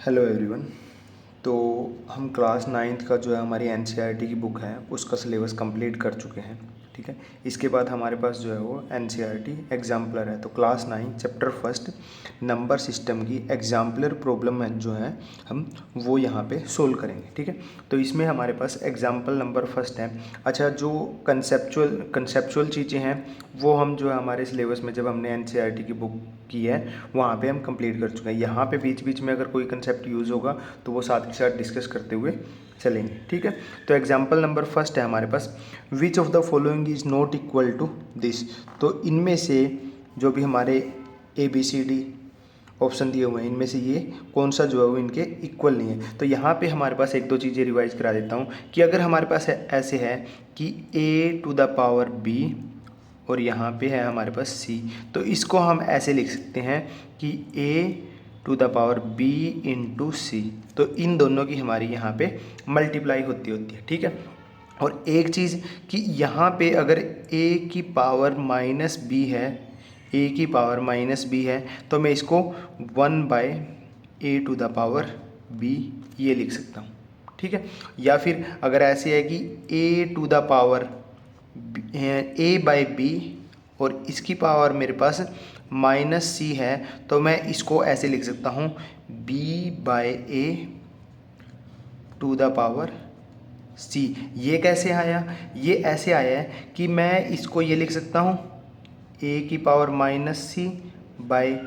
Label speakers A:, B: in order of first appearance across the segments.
A: Hello everyone. तो हम class ninth का जो है हमारी एनसीईआरटी की बुक है उसका सिलेबस कंप्लीट कर चुके हैं। ठीक है, इसके बाद हमारे पास जो है वो एनसीईआरटी एग्जाम्पलर है। तो class 9 chapter first number system की एग्जाम्पलर प्रॉब्लम है जो है हम वो यहाँ पे सोल्व करेंगे। ठीक है, तो इसमें हमारे पास एग्जाम्पल नंबर फर्स्ट है। अच्छा, जो कंसेप्चुअल चीज़ें हैं वो हम जो है हमारे सिलेबस में जब हमने एनसीईआरटी की बुक की है वहाँ पे हम कंप्लीट कर चुके हैं। यहाँ पे बीच बीच में अगर कोई कंसेप्ट यूज़ होगा तो वो साथ के साथ डिस्कस करते हुए चलेंगे। ठीक है, तो एग्जाम्पल नंबर फर्स्ट है हमारे पास, which of the following is not equal to this. तो इनमें से जो भी हमारे ABCD ऑप्शन दिए हुए हैं इनमें से ये कौन सा जो है वो इनके इक्वल नहीं है। तो यहाँ पे हमारे पास एक दो चीज़ें रिवाइज करा देता हूँ कि अगर हमारे पास ऐसे है कि A⁻B और यहाँ पे है हमारे पास C, तो इसको हम ऐसे लिख सकते हैं कि A⁻B इंटू C। तो इन दोनों की हमारी यहाँ पे मल्टीप्लाई होती है। ठीक है, और एक चीज़ कि यहाँ पे अगर A⁻B है तो मैं इसको 1/A⁻B ये लिख सकता हूँ। ठीक है, या फिर अगर ऐसे है कि A/B और इसकी पावर मेरे पास -C है तो मैं इसको ऐसे लिख सकता हूँ B/A⁻C। ये कैसे आया? ये ऐसे आया है कि मैं इसको ये लिख सकता हूँ A⁻C बाय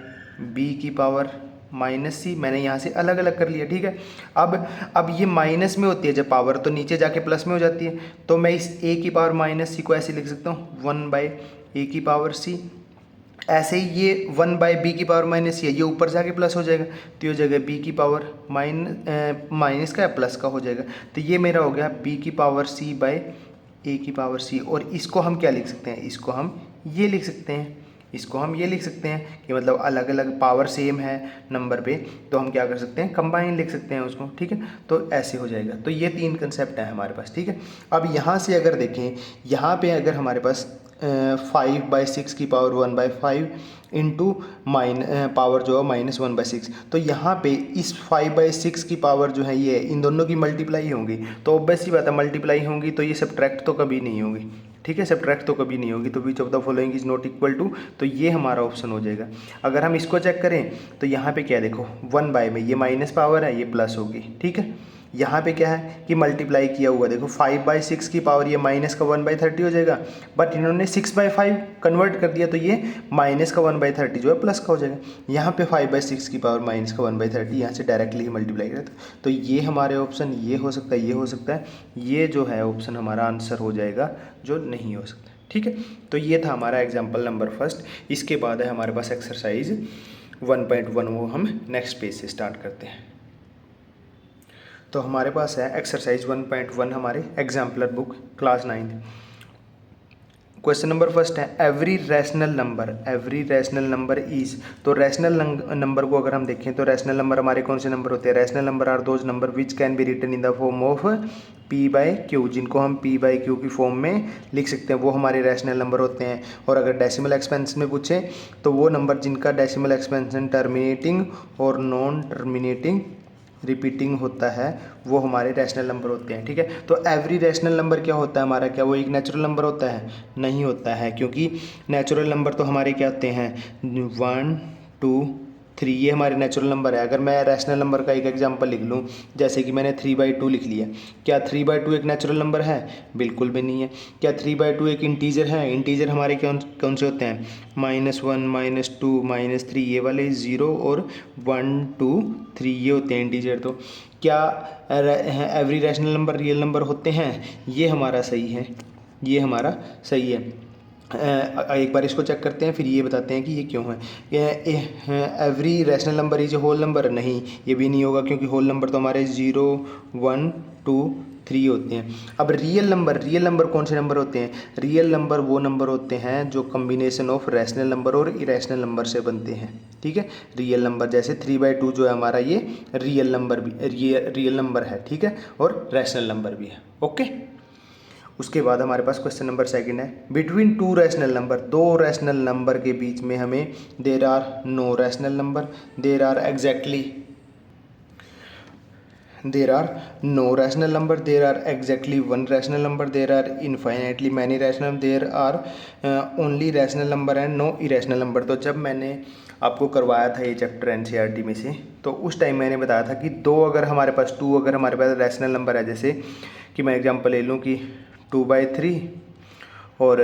A: B⁻C। मैंने यहाँ से अलग अलग कर लिया। ठीक है, अब ये माइनस में होती है जब पावर, तो नीचे जाके प्लस में हो जाती है। तो मैं इस A⁻C को ऐसे लिख सकता हूँ 1/A⁻C। ऐसे ही ये 1/B⁻C है, ये ऊपर जाके प्लस हो जाएगा तो ये हो जाएगा माइनस का या प्लस का हो जाएगा। तो ये मेरा हो गया B⁻C/A⁻C। और इसको हम क्या लिख सकते हैं? इसको हम ये लिख सकते हैं कि मतलब अलग अलग पावर सेम है नंबर पे, तो हम क्या कर सकते हैं? कंबाइन लिख सकते हैं उसको। ठीक है, तो ऐसे हो जाएगा। तो ये तीन कंसेप्ट है हमारे पास। ठीक है, अब यहाँ से अगर देखें, यहाँ पे अगर हमारे पास 5/6 की पावर 1/5 इंटू पावर जो है -1/6, तो यहाँ पे इस 5/6 की पावर जो है ये इन दोनों की मल्टीप्लाई होंगी, तो ऑब्वियस सी बात है मल्टीप्लाई होंगी तो ये सब्ट्रैक्ट तो कभी नहीं होगी। ठीक है, सब्ट्रैक्ट तो कभी नहीं होगी। तो which of the following is not equal to, तो ये हमारा ऑप्शन हो जाएगा। अगर हम इसको चेक करें तो यहाँ पे क्या देखो, 1/, में ये माइनस पावर है, ये प्लस होगी। ठीक है, यहाँ पे क्या है कि मल्टीप्लाई किया हुआ, देखो 5/6 की पावर ये माइनस का 1/30 हो जाएगा, बट इन्होंने 6/5 कन्वर्ट कर दिया तो ये माइनस का 1/30 जो है प्लस का हो जाएगा। यहाँ पे 5/6 की पावर माइनस का 1/30, यहाँ से डायरेक्टली ही मल्टीप्लाई करता तो ये हमारे ऑप्शन ये हो सकता है, ये हो सकता है, ये जो है ऑप्शन हमारा आंसर हो जाएगा जो नहीं हो सकता। ठीक है, तो ये था हमारा एग्जाम्पल नंबर फर्स्ट। इसके बाद है हमारे पास एक्सरसाइज 1.1, वो हम नेक्स्ट पेज से स्टार्ट करते हैं। तो हमारे पास है एक्सरसाइज 1.1 हमारे exemplar book class 9। Question number first है, एवरी रैशनल नंबर इज। तो रैशनल नंबर को अगर हम देखें तो रैशनल नंबर हमारे कौन से नंबर होते हैं? Rational number are those number which can be written in the form of P/Q, जिनको हम P/Q की फॉर्म में लिख सकते हैं, वो हमारे रैशनल नंबर होते हैं। और अगर डेसिमल एक्सपेंशन में पूछे तो वो नंबर जिनका डेसिमल एक्सपेंशन टर्मिनेटिंग और नॉन टर्मिनेटिंग रिपीटिंग होता है वो हमारे रैशनल नंबर होते हैं। ठीक है, तो एवरी रैशनल नंबर क्या होता है हमारा? क्या वो एक नेचुरल नंबर होता है? नहीं होता है, क्योंकि नेचुरल नंबर तो हमारे क्या होते हैं? 1, 2, 3, ये हमारे नेचुरल नंबर है। अगर मैं रैशनल नंबर का एक एग्जांपल लिख लूँ, जैसे कि मैंने 3/2 लिख लिया, क्या 3/2 एक नेचुरल नंबर है? बिल्कुल भी नहीं है। क्या 3/2 एक इंटीजर है? इंटीजर हमारे कौन कौन से होते हैं? -1, -2, -3, ये वाले 0 और 1, 2, 3 ये होते हैं इंटीजर। तो क्या every rational number real number होते हैं? ये हमारा सही है, ये हमारा सही है। एक बार इसको चेक करते हैं फिर ये बताते हैं कि ये क्यों है। Every rational number is a whole number, नहीं, ये भी नहीं होगा, क्योंकि होल नंबर तो हमारे 0, 1, 2, 3 होते हैं। अब रियल नंबर कौन से नंबर होते हैं? रियल नंबर वो नंबर होते हैं जो कम्बिनेशन ऑफ रैशनल नंबर और इरेशनल नंबर से बनते हैं। ठीक है, रियल नंबर जैसे 3/2 जो है हमारा, ये रियल नंबर है। ठीक है, और रैशनल नंबर भी है। ओके, उसके बाद हमारे पास क्वेश्चन नंबर सेकंड है, बिटवीन टू रैशनल नंबर, दो रैशनल नंबर के बीच में हमें there are no rational number, there are exactly there are no rational number, there are exactly one rational number, there are infinitely many rational, there are only rational number and no irrational number. तो जब मैंने आपको करवाया था ये chapter NCERT में से, तो उस टाइम मैंने बताया था कि दो अगर हमारे पास रैशनल नंबर है, जैसे कि मैं एग्जांपल ले लूँ कि 2/3 और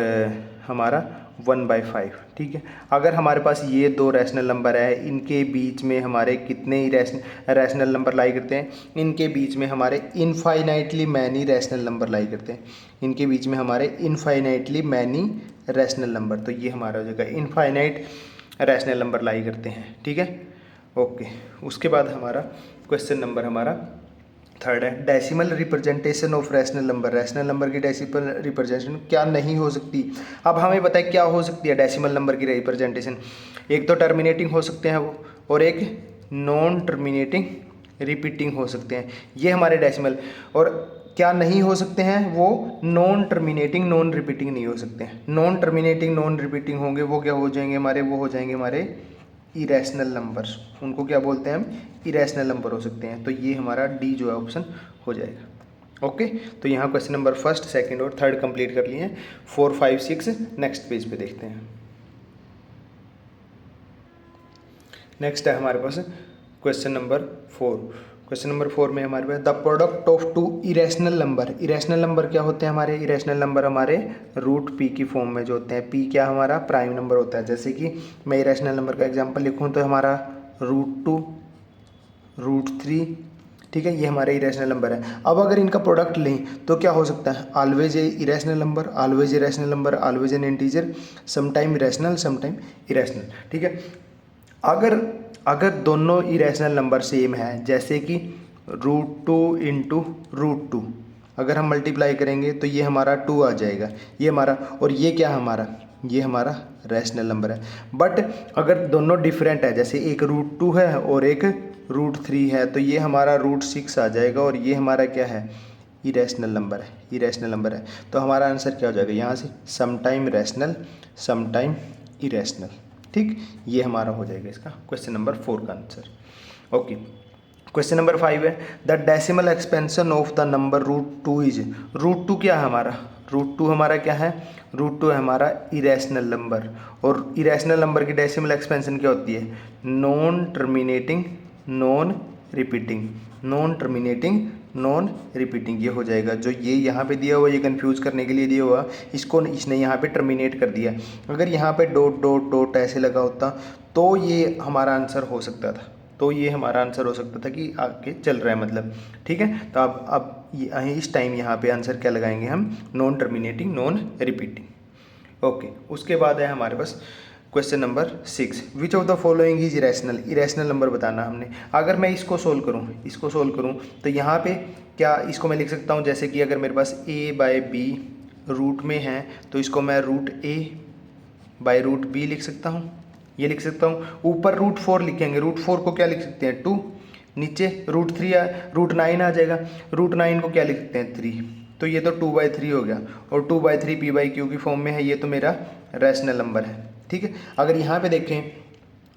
A: हमारा 1/5, ठीक है। अगर हमारे पास ये दो रैशनल नंबर है, इनके बीच में हमारे कितने ही रैशनल नंबर लाई करते हैं, इनके बीच में हमारे इनफाइनाइटली मैनी रैशनल नंबर लाई करते हैं, इनके बीच में हमारे इनफाइनाइटली मैनी रैशनल नंबर। तो ये हमारा हो जाएगा इनफाइनाइट रैशनल नंबर लाई करते हैं, ठीक है। ओके, उसके बाद हमारा क्वेश्चन नंबर हमारा थर्ड है, decimal representation of rational number. Rational number की डेसिमल रिप्रेजेंटेशन क्या नहीं हो सकती। अब हमें पता है क्या हो सकती है डेसिमल नंबर की रिप्रेजेंटेशन। एक तो टर्मिनेटिंग हो सकते हैं वो, और एक नॉन टर्मिनेटिंग रिपीटिंग हो सकते हैं, ये हमारे डेसिमल। और क्या नहीं हो सकते हैं वो, नॉन टर्मिनेटिंग नॉन रिपीटिंग नहीं हो सकते हैं। नॉन टर्मिनेटिंग नॉन रिपीटिंग होंगे वो क्या हो जाएंगे हमारे, वो हो जाएंगे हमारे इरेशनल नंबर्स। उनको क्या बोलते हैं हम, इरेशनल नंबर हो सकते हैं। तो ये हमारा डी जो है ऑप्शन हो जाएगा। ओके, तो यहाँ क्वेश्चन नंबर फर्स्ट, सेकंड और थर्ड कंप्लीट कर लिए हैं। 4, 5, 6 नेक्स्ट पेज पे देखते हैं। नेक्स्ट है हमारे पास क्वेश्चन नंबर 4। क्वेश्चन नंबर 4 में हमारे पास the product of two irrational number. Irrational number क्या होते हैं हमारे, इरेशनल नंबर हमारे रूट पी की फॉर्म में जो होते हैं। पी क्या हमारा प्राइम नंबर होता है। जैसे कि मैं इरेशनल नंबर का एग्जांपल लिखूं तो हमारा √2, √3, ठीक है, ये हमारे इरेशनल नंबर है। अब अगर इनका प्रोडक्ट लें तो क्या हो सकता है, always a irrational number, always irrational number, always an integer, sometime irrational, sometime irrational, ठीक है। अगर दोनों इरेशनल नंबर सेम है, जैसे कि √2 इंटू √2, अगर हम मल्टीप्लाई करेंगे तो ये हमारा 2 आ जाएगा, ये हमारा, और ये क्या हमारा, ये हमारा रैशनल नंबर है। बट अगर दोनों डिफरेंट है, जैसे एक √2 है और एक √3 है, तो ये हमारा √6 आ जाएगा, और ये हमारा क्या है, इरेशनल नंबर है, इरेशनल नंबर है। तो हमारा आंसर क्या हो जाएगा यहाँ से, समटाइम रैशनल, समटाइम इरेशनल, ठीक, ये हमारा हो जाएगा इसका क्वेश्चन नंबर 4 का आंसर। ओके, क्वेश्चन नंबर 5 है the decimal expansion of the number √2 is. √2 क्या है हमारा, √2 हमारा क्या है, √2 है हमारा इरेशनल नंबर। और इरेशनल नंबर की डेसिमल एक्सपेंशन क्या होती है, non terminating non repeating, non terminating non repeating, ये हो जाएगा। जो ये यहाँ पे दिया हुआ, ये कंफ्यूज करने के लिए दिया हुआ, इसको इसने यहाँ पे टर्मिनेट कर दिया। अगर यहाँ पे डॉट डॉट डॉट ऐसे लगा होता तो ये हमारा आंसर हो सकता था, तो ये हमारा आंसर हो सकता था कि आगे चल रहा है मतलब, ठीक है। तो अब इस टाइम यहाँ पे आंसर क्या लगाएंगे हम, non terminating non repeating. Okay, उसके बाद है हमारे पास question number 6, which of the following is irrational. Irrational number बताना हमने। अगर मैं इसको सोल्व करूँ तो यहाँ पे क्या, इसको मैं लिख सकता हूँ, जैसे कि अगर मेरे पास a/b रूट में है तो इसको मैं √a/√b लिख सकता हूँ, ये लिख सकता हूँ। ऊपर √4 लिखेंगे, √4 को क्या लिख सकते हैं 2, नीचे √9 आ जाएगा, √9 को क्या लिख सकते हैं 3, तो ये तो 2/3 हो गया, और 2/3 p/q की फॉर्म में है, ये तो मेरा रैशनल नंबर है, ठीक है। अगर यहाँ पे देखें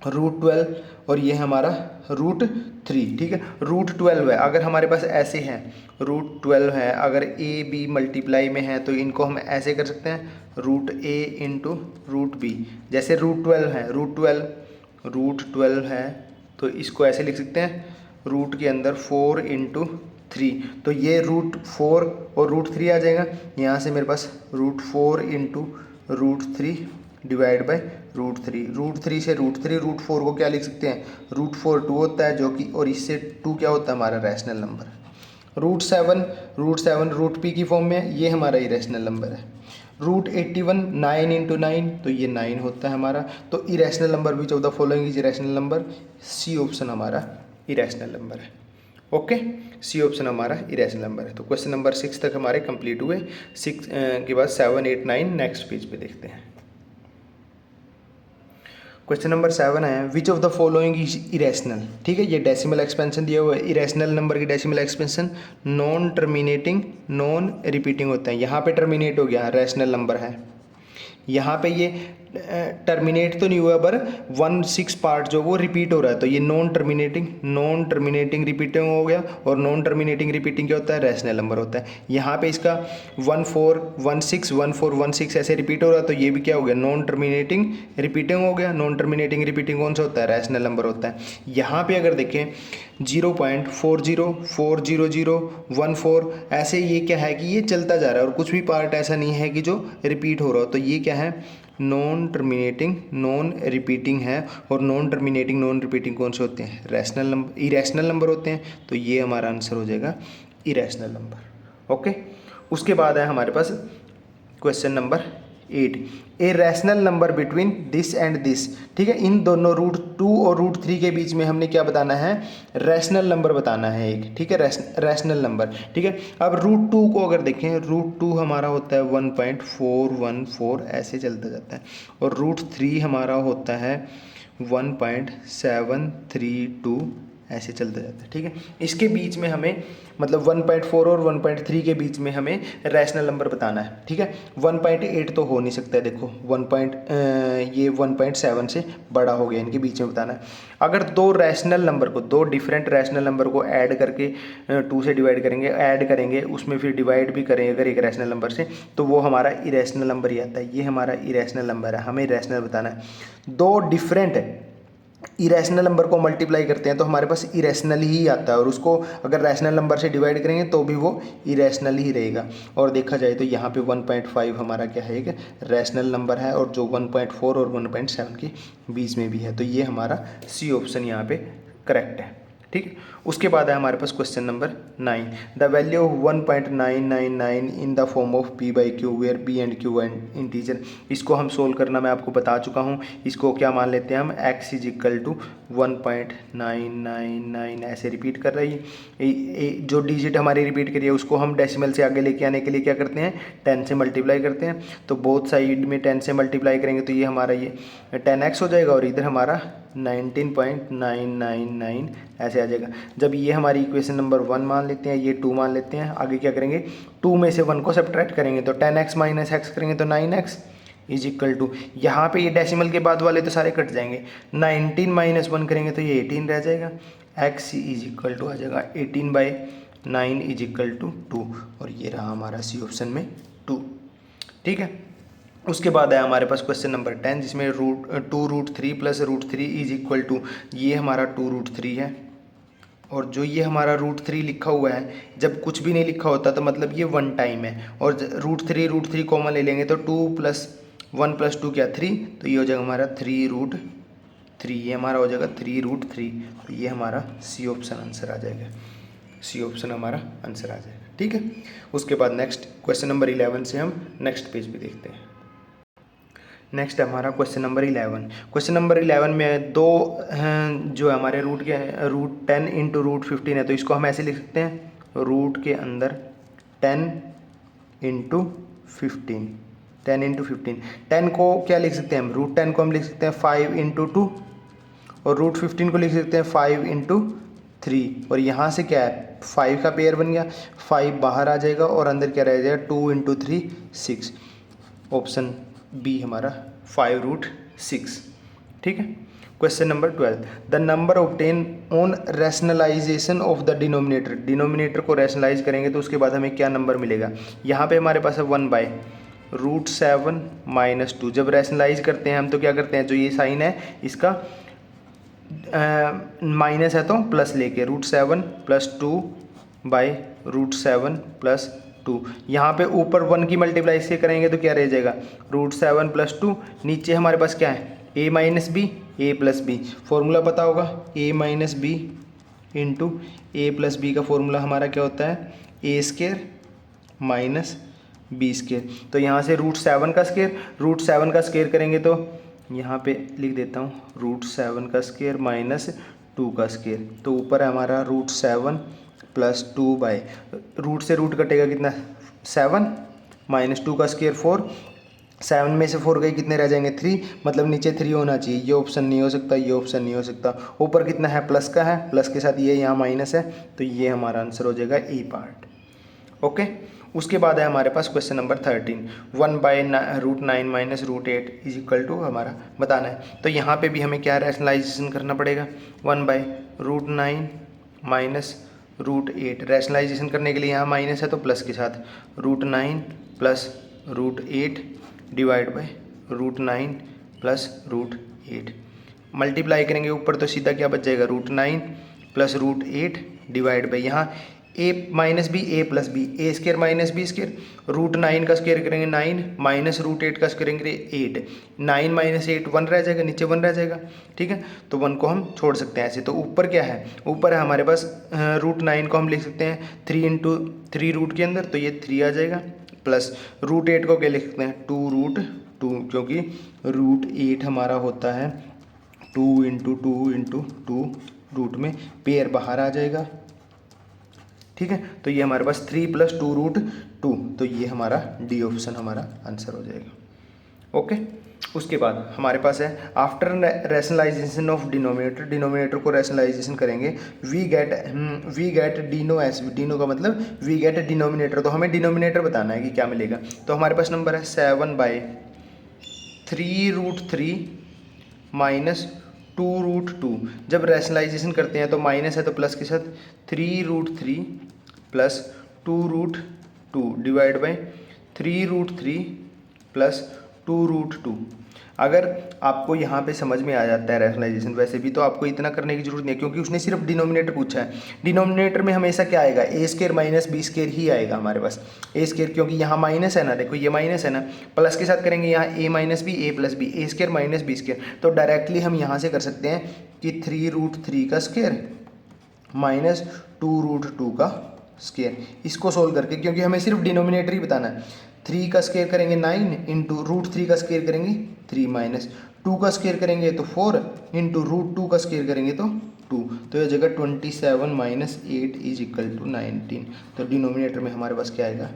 A: √12 और ये हमारा √3, ठीक है। √12 है, अगर हमारे पास ऐसे हैं √12 है, अगर a/b मल्टीप्लाई में है तो इनको हम ऐसे कर सकते हैं √a इंटू √b। जैसे √12 है तो इसको ऐसे लिख सकते हैं, रूट के अंदर 4 इंटू 3, तो ये √4 और √3 आ जाएगा। यहाँ से मेरे पास √4 इंटू √3 डिवाइड बाय √3, √3 से √4 को क्या लिख सकते हैं, √4 2 होता है जो कि, और इससे 2 क्या होता है हमारा रैशनल नंबर। √7 √p की फॉर्म में, ये हमारा इरेशनल नंबर है। √81 9 इंटू 9, तो ये 9 होता है हमारा। तो irrational number which of the following is irrational number, C option हमारा इरेशनल नंबर है। ओके, सी ऑप्शन हमारा इरेशनल नंबर है। तो क्वेश्चन नंबर 6 तक हमारे कंप्लीट हुए। 6 के बाद 7, 8, 9 नेक्स्ट पेज पे देखते हैं। क्वेश्चन नंबर 7 है विच of the following is irrational, ठीक है। ये डेसिमल एक्सपेंशन दिया हुआ है, इरेशनल नंबर की decimal expansion non terminating non repeating होता है। यहाँ पे टर्मिनेट हो गया, रैशनल नंबर है, यहाँ पे ये टर्मिनेट तो नहीं हुआ पर 1/6 पार्ट जो वो रिपीट हो रहा है, तो ये नॉन टर्मिनेटिंग रिपीटिंग हो गया। और नॉन टर्मिनेटिंग रिपीटिंग क्या होता है? रैशनल नंबर होता है। यहाँ पे इसका 1 4 1 6 1 4 1 6 ऐसे रिपीट हो रहा है, तो ये भी क्या हो गया? नॉन टर्मिनेटिंग रिपीटिंग हो गया। नॉन टर्मिनेटिंग रिपीटिंग कौन सा होता है? रैशनल नंबर होता है। यहाँ पे अगर देखें 0.40 400 14 ऐसे, ये क्या है कि ये चलता जा रहा है और कुछ भी पार्ट ऐसा नहीं है कि जो रिपीट हो रहा हो, तो ये क्या है? नॉन टर्मिनेटिंग नॉन रिपीटिंग है। और नॉन टर्मिनेटिंग नॉन रिपीटिंग कौन से होते हैं? रैशनल नंबर, इरेशनल नंबर होते हैं। तो ये हमारा आंसर हो जाएगा इरेशनल नंबर। ओके, उसके बाद है हमारे पास question number 8, a rational number between this and this. ठीक है, इन दोनों √2 और √3 के बीच में हमने क्या बताना है? रैशनल नंबर बताना है एक। ठीक है, रैशनल नंबर। ठीक है, अब √2 को अगर देखें, √2 हमारा होता है 1.414 ऐसे चलता जाता है, और √3 हमारा होता है 1.732 ऐसे चलता जाता है। ठीक है, इसके बीच में हमें मतलब 1.4 और 1.3 के बीच में हमें रैशनल नंबर बताना है। ठीक है, 1.8 तो हो नहीं सकता है, देखो ये 1.7 से बड़ा हो गया, इनके बीच में बताना है। अगर दो डिफरेंट रैशनल नंबर को ऐड करके 2 से डिवाइड करेंगे, ऐड करेंगे, उसमें फिर डिवाइड भी करेंगे अगर एक रैशनल नंबर से, तो वो हमारा इरेशनल नंबर ही आता है। ये हमारा इरेशनल नंबर है, हमें रैशनल बताना है। दो डिफरेंट इरेशनल नंबर को मल्टीप्लाई करते हैं तो हमारे पास इरेशनल ही आता है, और उसको अगर रैशनल नंबर से डिवाइड करेंगे तो भी वो इरेशनल ही रहेगा। और देखा जाए तो यहाँ पे 1.5 हमारा क्या है? एक रैशनल नंबर है, और जो 1.4 और 1.7 के बीच में भी है, तो ये हमारा सी ऑप्शन यहाँ पे करेक्ट है। ठीक है, उसके बाद है हमारे पास question number 9, the value of 1.999 in the form of p/q where p and q and integer. इसको हम सोल्व करना मैं आपको बता चुका हूँ। इसको क्या मान लेते हैं हम? x = 1.999 ऐसे रिपीट कर रही है। जो डिजिट हमारी रिपीट करी है उसको हम डेसिमल से आगे लेके आने के लिए क्या करते हैं? 10 से मल्टीप्लाई करते हैं। तो बोथ साइड में 10 से मल्टीप्लाई करेंगे तो ये हमारा ये 10x हो जाएगा, और इधर हमारा 19.999 ऐसे आ जाएगा। जब ये हमारी इक्वेशन नंबर 1 मान लेते हैं, ये 2 मान लेते हैं, आगे क्या करेंगे? 2 में से 1 को सब्ट्रैक्ट करेंगे, तो 10x - x करेंगे तो 9x = यहाँ पे ये डेसिमल के बाद वाले तो सारे कट जाएंगे। 19 - 1 करेंगे तो ये 18 रह जाएगा। x = आ जाएगा 18/9 = 2, और ये रहा हमारा सी ऑप्शन में 2। ठीक है, उसके बाद है हमारे पास क्वेश्चन नंबर 10, जिसमें 2√3 + √3 = ये हमारा 2√3 है। और जो ये हमारा √3 लिखा हुआ है, जब कुछ भी नहीं लिखा होता तो मतलब ये 1 टाइम है, और √3 कॉमन ले लेंगे तो 2 + 1 + 2 क्या? 3, तो ये हो जाएगा हमारा 3√3, ये हमारा हो जाएगा 3√3। तो ये हमारा सी ऑप्शन आंसर आ जाएगा, सी ऑप्शन हमारा आंसर आ जाएगा। ठीक है, उसके बाद नेक्स्ट क्वेश्चन नंबर 11 से हम नेक्स्ट पेज पे देखते हैं। नेक्स्ट है हमारा क्वेश्चन नंबर 11। क्वेश्चन नंबर 11 में दो जो है हमारे रूट √10 × √15 है, तो इसको हम ऐसे लिख सकते हैं, रूट के अंदर 10 × 15, 10 × 15। 10 को क्या लिख सकते हैं हम? √10 को हम लिख सकते हैं 5 × 2, और √15 को लिख सकते हैं 5 × 3। और यहाँ से क्या है? 5 का पेयर बन गया, 5 बाहर आ जाएगा और अंदर क्या रह जाएगा? 2 × 3 6। ऑप्शन बी हमारा 5√6। ठीक है, question number 12, the number obtain on rationalization of the denominator. Denominator को रैशनलाइज करेंगे तो उसके बाद हमें क्या नंबर मिलेगा? यहाँ पे हमारे पास है 1/√7 - 2। जब रैशनलाइज करते हैं हम तो क्या करते हैं? जो ये साइन है इसका माइनस है तो प्लस लेके √7 + 2/√7 + 2। यहाँ पे ऊपर 1 की मल्टीप्लाई से करेंगे तो क्या रह जाएगा? √7 + 2। नीचे हमारे पास क्या है? a - b, a + b। Formula पता होगा, a - b × a + b का फॉर्मूला हमारा क्या होता है? a² - b²। तो यहाँ से √7 का स्क्वायर करेंगे तो यहाँ पे लिख देता हूँ, √7 का स्क्वायर - 2 का स्क्वायर। तो ऊपर है हमारा √7 + 2 बाय रूट से रूट कटेगा कितना? 7 - 2 का स्क्वायर 4। 7 में से 4 गए, कितने रह जाएंगे? 3। मतलब नीचे 3 होना चाहिए। ये ऑप्शन नहीं हो सकता, ये ऑप्शन नहीं हो सकता। ऊपर कितना है? प्लस का है, प्लस के साथ ये यहाँ माइनस है, तो ये हमारा आंसर हो जाएगा ए पार्ट। ओके, उसके बाद है हमारे पास question number 13, 1/√9 minus √8 is equal to हमारा बताना है। तो यहाँ पे भी हमें क्या रैशनलाइजेशन करना पड़ेगा, 1/√9 माइनस √8। रैशनलाइजेशन करने के लिए यहाँ माइनस है तो प्लस के साथ √9 plus √8 divide by √9 plus √8। Multiply करेंगे ऊपर तो सीधा क्या बच जाएगा, √9 प्लस √8 डिवाइड बाई यहाँ a minus b a plus b, a square minus b square, √9 का स्केयर करेंगे 9 माइनस √8 का स्केयर करेंगे 8, 9 माइनस 8 1 रह जाएगा, नीचे 1 रह जाएगा, ठीक है। तो 1 को हम छोड़ सकते हैं ऐसे। तो ऊपर क्या है, ऊपर है हमारे पास √9 को हम लिख सकते हैं 3 इंटू 3 रूट के अंदर, तो ये 3 आ जाएगा, प्लस √8 को क्या लिख सकते हैं 2√2, क्योंकि √8 हमारा होता है 2 इंटू 2 रूट में पेयर बाहर आ जाएगा, ठीक है। तो ये हमारे पास 3 + 2√2, तो ये हमारा डी ऑप्शन हमारा आंसर हो जाएगा। ओके, उसके बाद हमारे पास है after rationalization of denominator, denominator को रैशनलाइजेशन करेंगे, we get dino S, dino का मतलब वी गेट डिनोमिनेटर, तो हमें डिनोमिनेटर बताना है कि क्या मिलेगा। तो हमारे पास नंबर है 7/3√3 माइनस 2√2। जब रैशनलाइजेशन करते हैं तो माइनस है तो प्लस के साथ 3√3 प्लस 2√2 डिवाइड बाई 3√3 प्लस 2√2। अगर आपको यहाँ पे समझ में आ जाता है रैशनलाइजेशन, वैसे भी तो आपको इतना करने की जरूरत नहीं है, क्योंकि उसने सिर्फ डिनोमिनेटर पूछा है। डिनोमिनेटर में हमेशा क्या आएगा, ए स्केयर माइनस बी स्केयर ही आएगा हमारे पास, ए स्केयर, क्योंकि यहाँ माइनस है ना, देखो ये माइनस है ना, प्लस के साथ करेंगे यहाँ ए minus b a plus b, a square minus b square. तो डायरेक्टली हम यहाँ से कर सकते हैं कि 3√3 का स्केयर माइनस 2√2 का स्केयर, इसको सोल्व करके, क्योंकि हमें सिर्फ डिनोमिनेटर ही बताना है। 3 का स्केयर करेंगे 9 इंटू √3 का स्केयर करेंगे 3 माइनस 2 का स्केयर करेंगे तो 4 इंटू √2 का स्केयर करेंगे तो 2, तो यह जगह 27 माइनस 8 इज इक्वल टू 19। तो डिनोमिनेटर में हमारे पास क्या आएगा,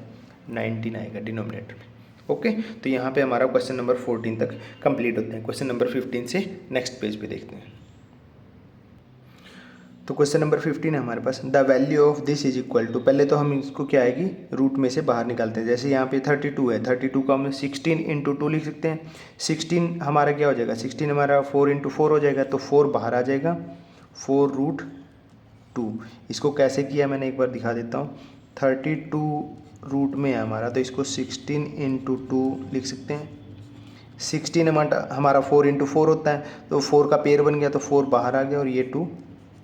A: 19 आएगा डिनोमिनेटर में। ओके, तो यहाँ पे हमारा क्वेश्चन नंबर 14 तक कंप्लीट होते हैं। क्वेश्चन नंबर 15 से नेक्स्ट पेज पे देखते हैं। तो क्वेश्चन नंबर 15 है हमारे पास, the value of this is equal to, पहले तो हम इसको क्या आएगी रूट में से बाहर निकालते हैं। जैसे यहाँ पे 32 है, 32 को हम 16 इंटू 2 लिख सकते हैं। 16 हमारा क्या हो जाएगा, 16 हमारा 4 इंटू 4 हो जाएगा, तो 4 बाहर आ जाएगा, 4√2। इसको कैसे किया मैंने एक बार दिखा देता हूँ। 32 रूट में है हमारा, तो इसको 16 इंटू 2 लिख सकते हैं। 16 हमारा 4 इंटू 4 होता है, तो 4 का पेयर बन गया, तो 4 बाहर आ गया और ये 2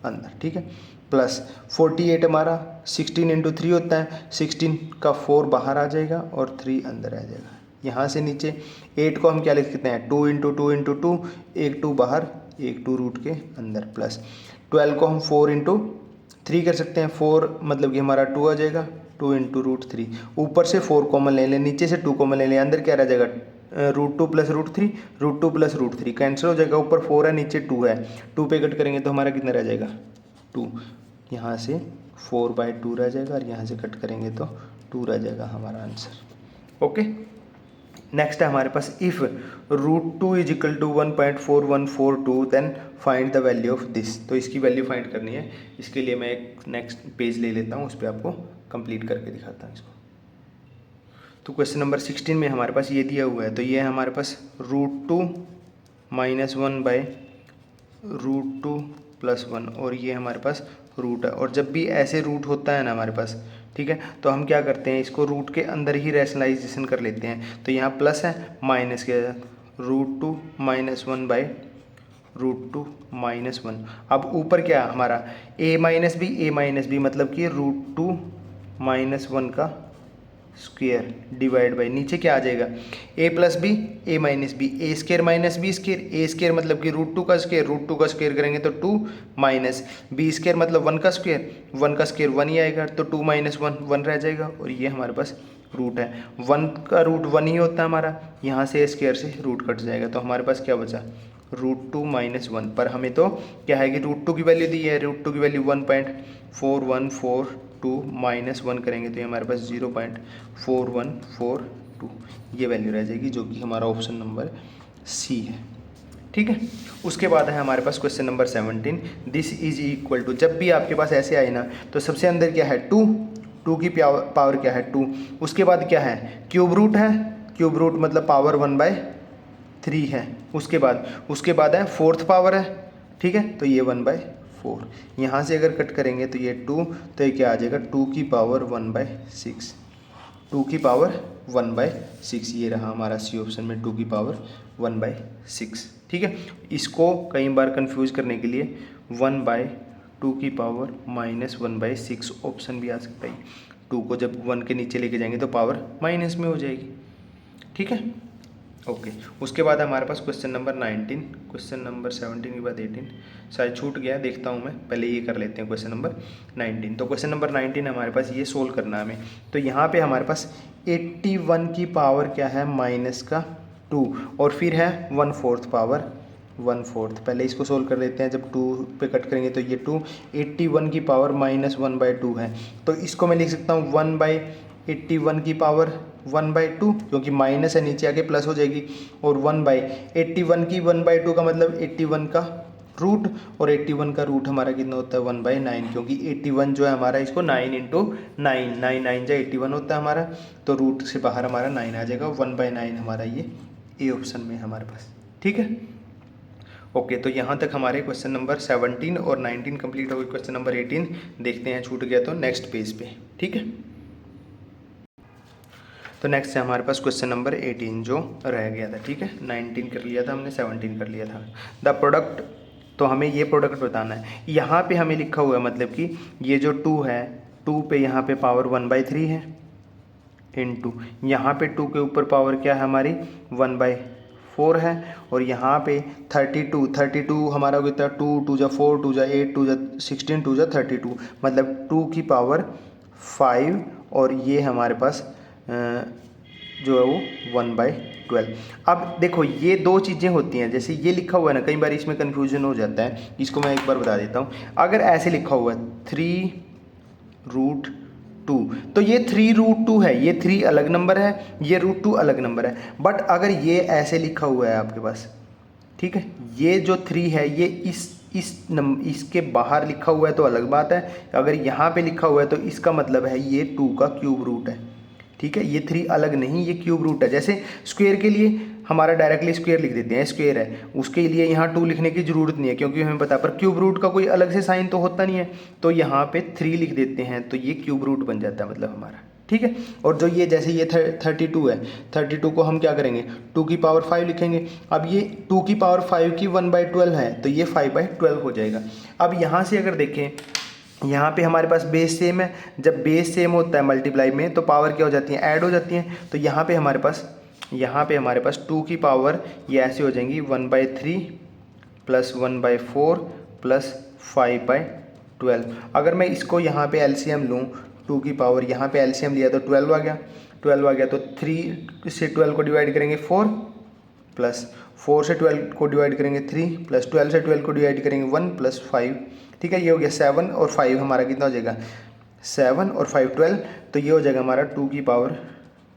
A: अंदर, ठीक है। प्लस 48 हमारा 16 इंटू 3 होता है, 16 का 4 बाहर आ जाएगा और 3 अंदर आ जाएगा। यहाँ से नीचे 8 को हम क्या लिख सकते हैं, 2 इंटू 2 इंटू 2, एक 2 बाहर एक 2 रूट के अंदर, प्लस 12 को हम 4 इंटू 3 कर सकते हैं, 4 मतलब कि हमारा 2 आ जाएगा, 2 इंटू √3। ऊपर से 4 कॉमन ले लें, नीचे से 2 कॉमन ले लें, अंदर क्या रह जाएगा, √2 प्लस √3, √2 प्लस √3 कैंसिल हो जाएगा, ऊपर 4 है नीचे 2 है, 2 पे कट करेंगे तो हमारा कितना रह जाएगा 2, यहाँ से 4/2 रह जाएगा और यहाँ से कट करेंगे तो 2 रह जाएगा हमारा आंसर। ओके, नेक्स्ट है हमारे पास, if √2 is equal to 1.4142 then find the value of this. तो इसकी वैल्यू फाइंड करनी है, इसके लिए मैं एक नेक्स्ट पेज ले लेता हूँ, उस पर आपको कंप्लीट करके दिखाता हूँ इसको। तो क्वेश्चन नंबर 16 में हमारे पास ये दिया हुआ है, तो ये है हमारे पास √2 माइनस 1/√2 प्लस 1, और ये हमारे पास रूट है। और जब भी ऐसे रूट होता है ना हमारे पास, ठीक है, तो हम क्या करते हैं, इसको रूट के अंदर ही रैशनलाइजेशन कर लेते हैं। तो यहाँ प्लस है, माइनस के √2 माइनस 1/√2 माइनस 1। अब ऊपर क्या है हमारा a माइनस बी मतलब कि √2 माइनस 1 का स्क्वेयर डिवाइड बाई, नीचे क्या आ जाएगा a plus b a minus b, a square minus b square, a square मतलब कि √2 का स्क्वेयर, √2 का स्क्वेयर करेंगे तो 2 माइनस बी स्केयर मतलब 1 का स्क्वेयर, 1 का स्क्वेयर 1 ही आएगा, तो 2 माइनस 1 1 रह जाएगा, और ये हमारे पास रूट है। 1 का रूट 1 ही होता है हमारा, यहाँ से स्क्वेयर से रूट कट जाएगा, तो हमारे पास क्या बचा √2 माइनस 1। पर हमें तो क्या है कि √2 की वैल्यू दी है, √2 की वैल्यू 1.4142 माइनस 1 करेंगे तो ये हमारे पास 0.4142 ये वैल्यू रह जाएगी, जो कि हमारा ऑप्शन नंबर सी है, ठीक है। उसके बाद है हमारे पास question number 17, this is equal to, जब भी आपके पास ऐसे आए ना तो सबसे अंदर क्या है 2, 2 की पावर क्या है 2। उसके बाद क्या है क्यूब रूट है, क्यूब रूट मतलब पावर 1/3 है। उसके बाद है फोर्थ पावर है, ठीक है, तो ये 1/4। यहाँ से अगर कट करेंगे तो ये 2, तो ये क्या आ जाएगा 2 की पावर 1/6, 2 की पावर 1/6। ये रहा हमारा सी ऑप्शन में 2 की पावर 1/6, ठीक है। इसको कई बार कंफ्यूज करने के लिए 1/2 की पावर -1/6 ऑप्शन भी आ सकता है। 2 को जब 1 के नीचे लेके जाएंगे तो पावर माइनस में हो जाएगी, ठीक है। ओके, उसके बाद हमारे पास क्वेश्चन नंबर 19, क्वेश्चन नंबर 17 के बाद 18 शायद छूट गया, देखता हूँ मैं, पहले ये कर लेते हैं क्वेश्चन नंबर 19। तो क्वेश्चन नंबर 19 हमारे पास ये सोल्व करना है हमें। तो यहाँ पे हमारे पास 81 की पावर क्या है -2 और फिर है 1/4 पावर 1/4। पहले इसको सोल्व कर लेते हैं, जब 2 पे कट करेंगे तो ये 2, 81 की पावर -1/2 है, तो इसको मैं लिख सकता हूँ 1/81 की पावर 1/2, क्योंकि माइनस है नीचे आके प्लस हो जाएगी, और 1/81 की 1/2 का मतलब 81 का रूट, और 81 का रूट हमारा कितना होता है 1/9, क्योंकि 81 जो है हमारा, इसको 9 × 9, 9 जो 81 होता है हमारा, तो रूट से बाहर हमारा 9 आ जाएगा, 1/9 हमारा ये ए ऑप्शन में हमारे पास, ठीक है। ओके, तो यहाँ तक हमारे क्वेश्चन नंबर 17 और 19 कंप्लीट हो गए। क्वेश्चन नंबर 18 देखते हैं, छूट गया तो नेक्स्ट पेज पे, ठीक है। तो नेक्स्ट है हमारे पास क्वेश्चन नंबर 18 जो रह गया था, ठीक है। 19 कर लिया था हमने, 17 कर लिया था। द प्रोडक्ट, तो हमें ये प्रोडक्ट बताना है। यहाँ पे हमें लिखा हुआ है, मतलब कि ये जो 2 है, 2 पे यहाँ पे पावर 1/3 है, इनटू यहाँ पे 2 के ऊपर पावर क्या है हमारी 1/4 है, और यहाँ पे 32 हमारा कितना 2 2 जा 4 2 जा 8 2 जा 16 2 जा 32, मतलब 2 की पावर 5, और ये हमारे पास जो है वो 1/12। अब देखो ये दो चीज़ें होती हैं, जैसे ये लिखा हुआ है ना, कई बार इसमें कन्फ्यूजन हो जाता है, इसको मैं एक बार बता देता हूँ। अगर ऐसे लिखा हुआ है 3√2, तो ये 3√2 है, ये 3 अलग नंबर है, ये √2 अलग नंबर है। बट अगर ये ऐसे लिखा हुआ है आपके पास, ठीक है, ये जो 3 है ये इसके बाहर लिखा हुआ है तो अलग बात है, अगर यहाँ पे लिखा हुआ है तो इसका मतलब है ये 2 का क्यूब रूट है, ठीक है। ये 3 अलग नहीं, ये क्यूब रूट है। जैसे स्क्वायर के लिए हमारा डायरेक्टली स्क्वायर लिख देते हैं, स्क्वायर है, उसके लिए यहाँ 2 लिखने की ज़रूरत नहीं है, क्योंकि हमें पता है, पर क्यूब रूट का कोई अलग से साइन तो होता नहीं है, तो यहाँ पे 3 लिख देते हैं, तो ये क्यूब रूट बन जाता है मतलब हमारा, ठीक है। और जो ये जैसे ये 32 है, 32 को हम क्या करेंगे 2 की पावर 5 लिखेंगे। अब ये 2 की पावर 5 की 1/12 है, तो ये 5/12 हो जाएगा। अब यहाँ से अगर देखें, यहाँ पे हमारे पास बेस सेम है, जब बेस सेम होता है मल्टीप्लाई में तो पावर क्या हो जाती है ऐड हो जाती हैं, तो यहाँ पे हमारे पास 2 की पावर ये ऐसे हो जाएंगी 1/3 प्लस 1/4 प्लस 5/12। अगर मैं इसको यहाँ पे एलसीएम लूँ, 2 की पावर यहाँ पे एलसीएम लिया तो 12 आ गया, 12 आ गया, तो 3 से 12 को डिवाइड करेंगे 4, प्लस 4 से 12 को डिवाइड करेंगे 3, प्लस 12 से 12 को डिवाइड करेंगे 1 प्लस 5, ठीक है। ये हो गया 7 और 5 हमारा कितना हो जाएगा 7 और 5 12, तो ये हो जाएगा हमारा 2 की पावर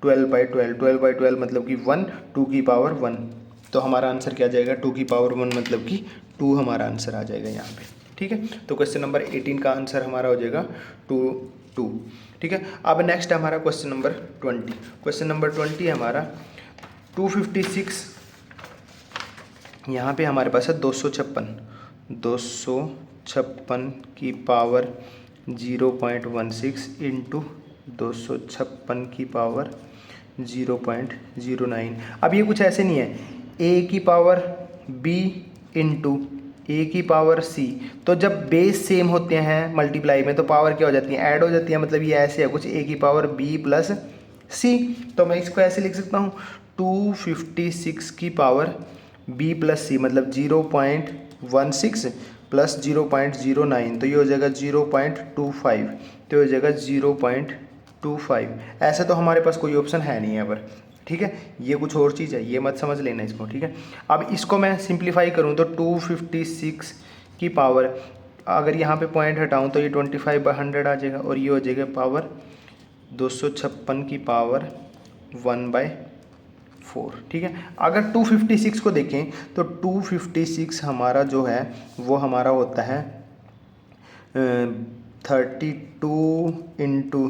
A: 12/12, 12/12 मतलब कि 1, 2 की पावर 1, तो हमारा आंसर क्या आ जाएगा 2 की पावर 1 मतलब कि 2 हमारा आंसर आ जाएगा यहाँ पे, ठीक है। तो क्वेश्चन नंबर 18 का आंसर हमारा हो जाएगा 2, ठीक है। अब नेक्स्ट है हमारा क्वेश्चन नंबर 20। क्वेश्चन नंबर 20 है हमारा 256, यहाँ पे हमारे पास है 256 की पावर 0.16 इंटू 256 की पावर 0.09। अब ये कुछ ऐसे नहीं है, a की पावर b इंटू a की पावर c, तो जब बेस सेम होते हैं मल्टीप्लाई में तो पावर क्या हो जाती है ऐड हो जाती है, मतलब ये ऐसे है कुछ a की पावर b प्लस c, तो मैं इसको ऐसे लिख सकता हूँ 256 की पावर b प्लस c, मतलब 0.16 प्लस 0.09, तो ये हो जाएगा 0.25, तो हो जाएगा 0.25। ऐसा तो हमारे पास कोई ऑप्शन है नहीं है पर, ठीक है, ये कुछ और चीज़ है, ये मत समझ लेना इसको, ठीक है। अब इसको मैं सिंप्लीफाई करूँ तो 256 की पावर, अगर यहाँ पे पॉइंट हटाऊँ तो ये 25/100 आ जाएगा, और ये हो जाएगा पावर 256 की पावर 1/4, ठीक है। अगर 256 को देखें तो 256 हमारा जो है वो हमारा होता है 32 इंटू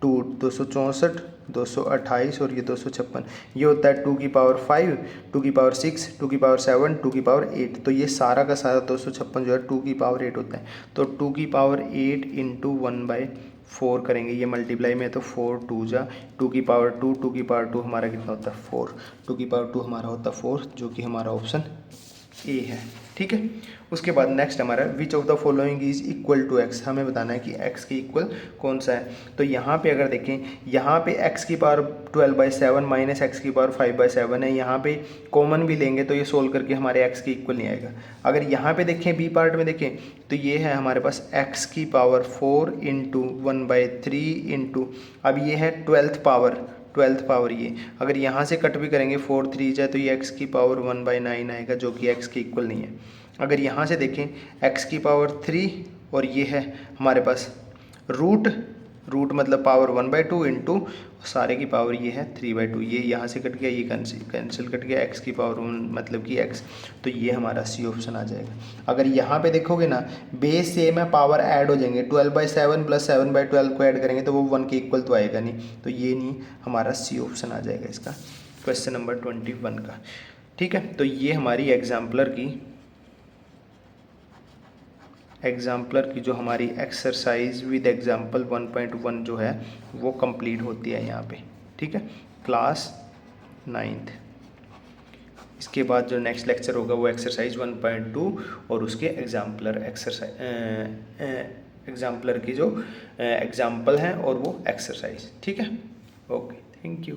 A: 264, 228 और ये 256, ये होता है 2 की पावर 5, 2 की पावर 6, 2 की पावर 7, 2 की पावर 8। तो ये सारा का सारा 256 जो है 2 की पावर 8 होता है। तो 2 की पावर 8 इंटू 1/4 करेंगे, ये मल्टीप्लाई में है तो 4 2 जा 2 की पावर 2, 2 की पावर 2 हमारा कितना होता है 4, 2 की पावर 2 हमारा होता है 4, जो कि हमारा ऑप्शन ए है। ठीक है, उसके बाद नेक्स्ट हमारा which of the following is equal to x, हमें बताना है कि एक्स के इक्वल कौन सा है। तो यहाँ पे अगर देखें, यहाँ पे एक्स की पावर 12/7 माइनस एक्स की पावर 5/7 है, यहाँ पे कॉमन भी लेंगे तो ये सोल्व करके हमारे एक्स के इक्वल नहीं आएगा। अगर यहाँ पे देखें बी पार्ट में देखें तो ये है हमारे पास एक्स की पावर 4 इंटू 1/3 इंटू, अब ये है 12th पावर, ये अगर यहाँ से कट भी करेंगे 4 3 जाए तो ये एक्स की पावर 1/9 आएगा, जो कि एक्स के इक्वल नहीं है। अगर यहाँ से देखें एक्स की पावर 3 और ये है हमारे पास रूट मतलब पावर 1/2 इंटू सारे की पावर ये है 3/2, ये यहाँ से कट गया, ये कैंसिल कट गया, एक्स की पावर 1 मतलब कि एक्स, तो ये हमारा सी ऑप्शन आ जाएगा। अगर यहाँ पे देखोगे ना बेस सेम है, पावर ऐड हो जाएंगे, 12/7 प्लस 7/12 को ऐड करेंगे तो वो 1 के इक्वल तो आएगा नहीं, तो ये नहीं, हमारा सी ऑप्शन आ जाएगा इसका क्वेश्चन नंबर 21 का। ठीक है, तो ये हमारी एग्जाम्पलर की जो हमारी एक्सरसाइज विद एग्जाम्पल 1.1 जो है वो कंप्लीट होती है यहाँ पे। ठीक है, क्लास 9th। इसके बाद जो नेक्स्ट लेक्चर होगा वो एक्सरसाइज 1.2 और उसके एग्जाम्पलर की जो एग्जाम्पल हैं और वो एक्सरसाइज। ठीक है, ओके, थैंक यू।